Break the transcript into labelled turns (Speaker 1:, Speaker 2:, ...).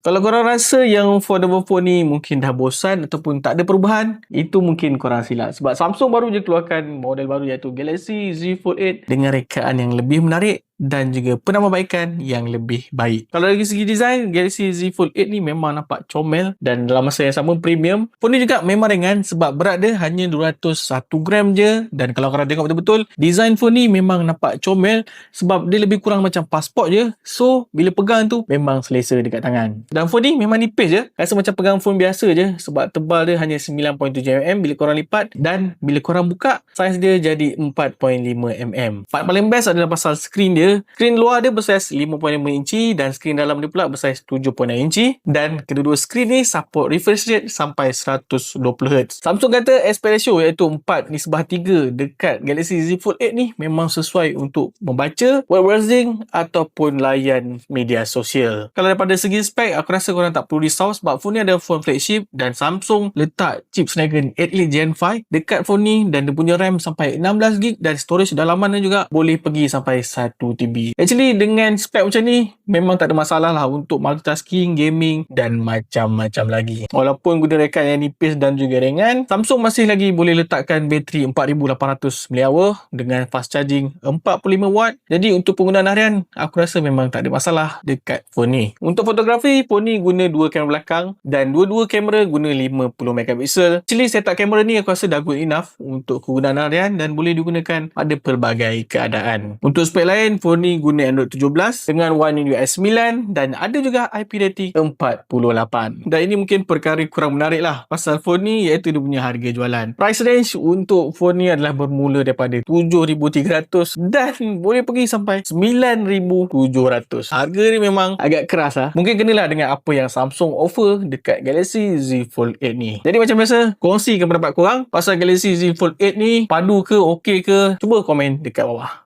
Speaker 1: Kalau korang rasa yang foldable phone ni mungkin dah bosan ataupun tak ada perubahan, itu mungkin korang silap. Sebab Samsung baru je keluarkan model baru iaitu Galaxy Z Fold 8 dengan rekaan yang lebih menarik dan juga penambahbaikan yang lebih baik. Kalau dari segi design, Galaxy Z Fold 8 ni memang nampak comel dan dalam masa yang sama premium. Phone ni juga memang ringan sebab berat dia hanya 201 gram je, dan kalau korang tengok betul-betul, design phone ni memang nampak comel sebab dia lebih kurang macam pasport je. So, bila pegang tu memang selesa dekat tangan. Dan phone ni memang nipis je, rasa macam pegang phone biasa je sebab tebal dia hanya 9.7mm bila korang lipat, dan bila korang buka, saiz dia jadi 4.5mm. Part paling best adalah pasal skrin dia. Skrin luar dia bersaiz 5.5 inci dan skrin dalam dia pula bersaiz 7.6 inci, dan kedua-dua skrin ni support refresh rate sampai 120Hz. Samsung kata aspect ratio iaitu 4:3 dekat Galaxy Z Fold 8 ni memang sesuai untuk membaca, web browsing ataupun layan media sosial. Kalau daripada segi spek, aku rasa korang tak perlu risau sebab phone ni ada phone flagship dan Samsung letak chip Snapdragon 8 Elite Gen 5 dekat phone ni, dan dia punya RAM sampai 16GB dan storage dalaman dia juga boleh pergi sampai 1TB. Actually dengan spek macam ni memang tak ada masalah lah untuk multitasking, gaming dan macam-macam lagi. Walaupun guna rekaan yang nipis dan juga ringan, Samsung masih lagi boleh letakkan bateri 4800 mAh dengan fast charging 45W. Jadi untuk penggunaan harian, aku rasa memang tak ada masalah dekat phone ni. Untuk fotografi, phone ni guna dua kamera belakang dan dua-dua kamera guna 50MP. Actually setup kamera ni aku rasa dah good enough untuk kegunaan harian dan boleh digunakan pada pelbagai keadaan. Untuk spek lain, phone ni guna Android 17 dengan One UI 9 dan ada juga IP rating 48. Dan ini mungkin perkara kurang menarik lah pasal phone ni, iaitu dia punya harga jualan. Price range untuk phone ni adalah bermula daripada 7,300 dan boleh pergi sampai 9,700. Harga ni memang agak keras lah. Mungkin kenalah dengan apa yang Samsung offer dekat Galaxy Z Fold 8 ni. Jadi macam biasa, kongsikan pendapat korang pasal Galaxy Z Fold 8 ni, padu ke, okey ke? Cuba komen dekat bawah.